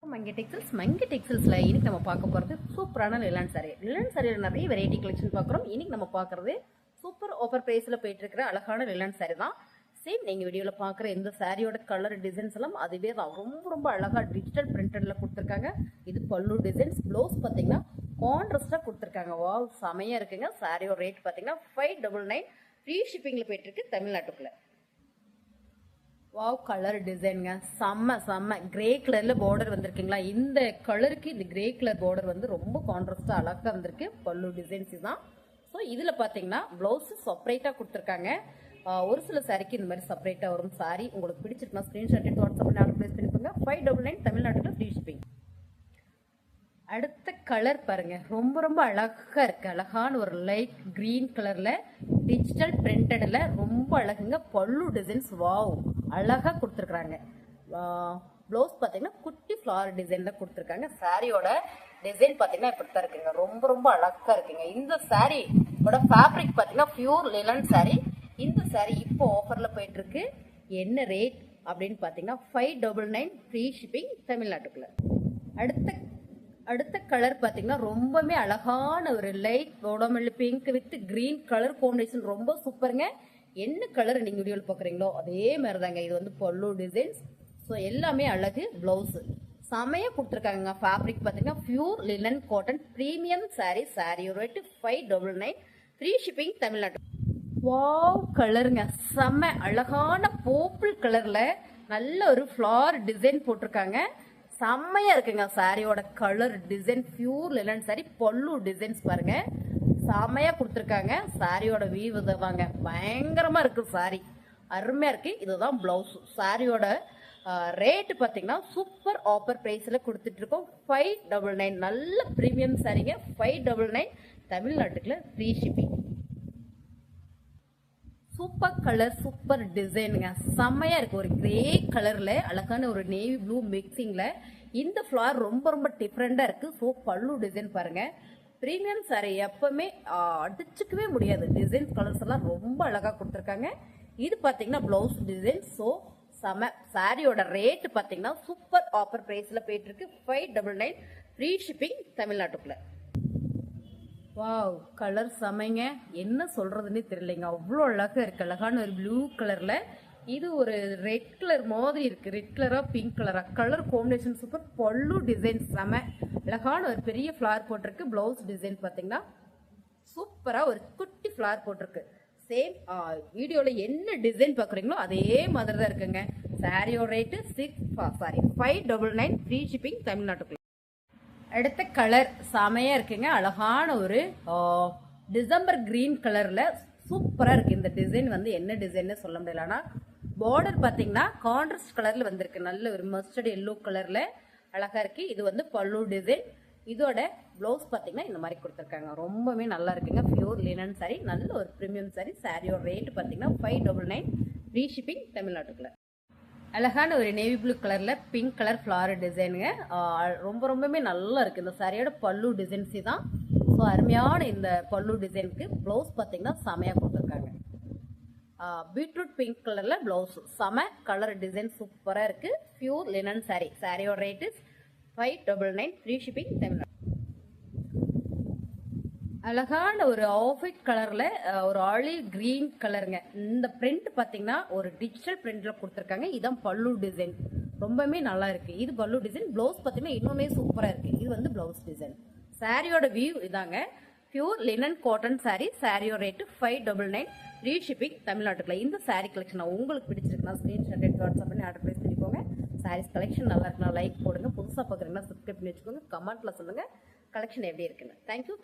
மங்கை டெக்ஸ்டைல்ஸ்ல இன்னைக்கு நம்ம பார்க்க போறது சூப்பரான லிலன் சாரி. லிலன் சாரியில நிறைய வெரைட்டி கலெக்ஷன் பார்க்குறோம். இன்னைக்கு நம்ம பார்க்கறது சூப்பர் ஆஃபர் பிரைஸ்ல போயிட்டு இருக்கிற அழகான லிலன் சாரி தான். சேம் நீங்க வீடியோல பார்க்குற இந்த சாரியோட கலர் டிசைன்ஸ் எல்லாம் அதுவே தான். ரொம்ப ரொம்ப அழகா டிஜிட்டல் பிரிண்டட்ல கொடுத்துருக்காங்க. இது பல்லு டிசைன்ஸ். ப்ளவுஸ் பார்த்தீங்கன்னா கான்ட்ராஸ்டா கொடுத்துருக்காங்க. வாவ், செமையா இருக்குங்க. சாரியோட ரேட் பார்த்தீங்கன்னா 599. ஃப்ரீ ஷிப்பிங்ல போயிட்டு இருக்கு தமிழ்நாட்டுக்குள்ள. வாவ், கலர் டிசைனுங்க செம்ம செம்ம. கிரே கலர்ல பார்டர் வந்திருக்குங்களா? இந்த கலருக்கு இந்த கிரே கலர் பார்டர் வந்து ரொம்ப கான்ட்ராஸ்டா அழகா வந்திருக்கு. பல்லு டிசைன்ஸ் தான். ஸோ இதுல பாத்தீங்கன்னா பிளவுஸ் செப்பரேட்டா கொடுத்துருக்காங்க. ஒரு சில சாரிக்கு இந்த மாதிரி செப்பரேட்டா வரும். சாரி உங்களுக்கு பிடிச்சிருக்குன்னா ஸ்கிரீன்ஷாட் எடுத்து வாட்ஸ்அப்ல ஆர்டர் பிளேஸ் பண்ணிக்கோங்க. 599 தமிழ்நாட்டுல ஃப்ரீ ஷிப்பிங். அடுத்த கலர் பாருங்க, ரொம்ப ரொம்ப அழகா இருக்கு. அழகான ஒரு லைட் கிரீன் கலர்ல டிஜிட்டல் பிரிண்டட்ல ரொம்ப அழகுங்க. பல்லு டிசைன்ஸ் வாவ் அழகா கொடுத்துருக்காங்க. ப்ளவுஸ் பார்த்தீங்கன்னா குட்டி ஃப்ளவர் டிசைன்ல கொடுத்துருக்காங்க. சாரியோட டிசைன் பார்த்தீங்கன்னா இப்படித்தான் இருக்குங்க. ரொம்ப ரொம்ப அழகா இருக்குங்க. இந்த சாரியோட ஃபேப்ரிக் பார்த்தீங்கன்னா பியூர் லிலன் சாரி. இந்த சாரி இப்போ ஆஃபர்ல போயிட்டு இருக்கு. என்ன ரேட் அப்படின்னு பார்த்தீங்கன்னா 599 ஃப்ரீ ஷிப்பிங் தமிழ்நாட்டுக்குள்ள. அடுத்த கலர் பார்த்தீங்கன்னா ரொம்பவே அழகான ஒரு லைட் வாடாமெல்லி pink with green colour combination. ரொம்ப சூப்பருங்க. என்ன கலர் நீங்க வீடியோவில் பார்க்குறீங்களோ அதே மாதிரி தாங்க. இது வந்து பல்லு டிசைன்ஸ். ஸோ எல்லாமே அழகு. பிளவுஸ் செமையா கொடுத்துருக்காங்க. ஃபேப்ரிக் பார்த்தீங்கன்னா pure linen cotton premium sorry. Sorry rate 599 free shipping தமிழ்நாட்டு. வாவ், கலருங்க செம்ம அழகான பர்பிள் கலர்ல நல்ல ஒரு ஃப்ளவர் டிசைன் போட்டிருக்காங்க. செம்மையா இருக்குங்க. சாரியோட colour design pure linen sorry. பல்லு டிசைன்ஸ் பாருங்க செம்மையா கொடுத்துருக்காங்க. சாரியோட வீவ் வாங்க பயங்கரமா இருக்கு. சாரி அருமையா இருக்கு. இதுதான் பிளவுஸ். சாரியோட ரேட் பார்த்தீங்கன்னா சூப்பர் ஆஃபர் பிரைஸ்ல கொடுத்துட்டு இருக்கோம். 599. நல்ல பிரீமியம் சாரிங்க. 599 தமிழ்நாட்டுக்குள்ள free shipping. Super colour super டிசைனுங்க. செம்மையா இருக்கு. ஒரு கிரே கலர்ல அழகான ஒரு நேவி ப்ளூ மிக்சிங்ல இந்த ஃபிளவர் ரொம்ப ரொம்ப டிஃப்ரெண்டா இருக்கு. ஸோ பல்லு டிசைன் பாருங்க. பிரீமியம் சாரி எப்பவுமே அடிச்சுக்கவே முடியாது. டிசைன் கலர்ஸ் எல்லாம் ரொம்ப அழகா கொடுத்துருக்காங்க. இது பாத்தீங்கன்னா பிளவுஸ் டிசைன். ஸோ செம. சாரியோட ரேட் பாத்தீங்கன்னா சூப்பர் ஆஃபர் பிரைஸ்ல போயிட்டு இருக்கு. 599 ஃப்ரீ ஷிப்பிங் தமிழ்நாட்டுக்குள்ள. வாவ், கலர் செமைங்க. என்ன சொல்றதுன்னு தெரியலைங்க. அவ்வளோ அழகா இருக்கு. அழகான ஒரு ப்ளூ கலர்ல இது ஒரு ரெட் கலர் மாதிரி இருக்கு. ரெட் கலரா பிங்க் கலரா கலர் காம்பினேஷன் சூப்பர். பல்லு டிசைன் செம அழகான ஒரு பெரிய ஃபிளவர் போட்டிருக்கு. பிளவுஸ் டிசைன் பாத்தீங்கன்னா சூப்பரா ஒரு குட்டி ஃபிளவர் போட்டிருக்கு. சேம் வீடியோல என்ன டிசைன் பாக்குறீங்களோ அதே மாதிரி தான் இருக்குங்க. சாரியோட ரேட்டு 599 ஃப்ரீ ஷிப்பிங் தமிழ்நாட்டுக்குள்ள. அடுத்த கலர் செமையா இருக்குங்க. அழகான ஒரு டிசம்பர் கிரீன் கலர்ல சூப்பரா இருக்கு. இந்த டிசைன் வந்து என்ன டிசைன்னு சொல்ல முடியல. ஆனா பார்டர் பாத்தீங்கன்னா கான்ட்ராஸ்ட் கலர்ல வந்திருக்கு. நல்ல ஒரு மஸ்டர்ட் எல்லோ கலர்ல அழகா இருக்கு. இது வந்து பல்லு டிசைன். இதோட பிளவுஸ் பாத்தீங்கன்னா இந்த மாதிரி கொடுத்துருக்காங்க. ரொம்பவே நல்லா இருக்குங்க. Pure linen sorry. நல்ல ஒரு பிரீமியம் சாரி. சாரியோட ரேட் பாத்தீங்கன்னா 599 ஃப்ரீ ஷிப்பிங் தமிழ்நாட்டுக்குள்ள. அழகான ஒரு நேவி ப்ளூ கலர்ல பிங்க் கலர் ஃபிளவர் டிசைனுங்க. ரொம்ப ரொம்பவே நல்லா இருக்கு. இந்த சாரியோட பல்லு டிசைன்ஸ் தான். ஸோ அருமையான இந்த பல்லு டிசைனுக்கு பிளவுஸ் பார்த்தீங்கன்னா செமையா கொடுத்துருக்காங்க. பீட்ரூட் பிங்க் கலர்ல பிளவுஸ் செம. கலர் டிசைன் சூப்பரா இருக்கு. Pure linen sorry. சாரியோட ரேட்டு 599 ஃப்ரீ ஷிப்பிங் தமிழ்நாடு. அழகான ஒரு ஆஃப் ஒயிட் கலர்ல ஒரு ஆலிவ் கிரீன் கலருங்க. இந்த பிரிண்ட் பாத்தீங்கன்னா ஒரு டிஜிட்டல் பிரிண்ட்ல கொடுத்துருக்காங்க. இதான் பல்லு டிசைன். ரொம்பவே நல்லா இருக்கு. இது பல்லு டிசைன். பிளவுஸ் பாத்தீங்கன்னா இன்னுமே சூப்பரா இருக்கு. இது வந்து பிளவுஸ் டிசைன். சாரியோட வியூ இதாங்க. Pure linen cotton sorry. சாரியோட ரேட்டு 599 ஃப்ரீ ஷிப்பிங் தமிழ்நாட்டுக்குள்ள. இந்த சாரி கலெக்ஷன் உங்களுக்கு பிடிச்சிருக்குன்னா ஸ்கிரீன்ஷாட் எடுத்து வாட்ஸ்அப் பண்ணி ஆர்டர் பிளேஸ் பண்ணிக்கோங்க. சாரீஸ் கலெக்ஷன் நல்லா இருக்குன்னா லைக் போடுங்க. புதுசாக பார்க்குறீங்கன்னா சப்ஸ்கிரைப் பண்ணி வச்சுக்கோங்க. கமெண்ட்ல சொல்லுங்க கலெக்ஷன் எப்படி இருக்குன்னு. தேங்க்யூ.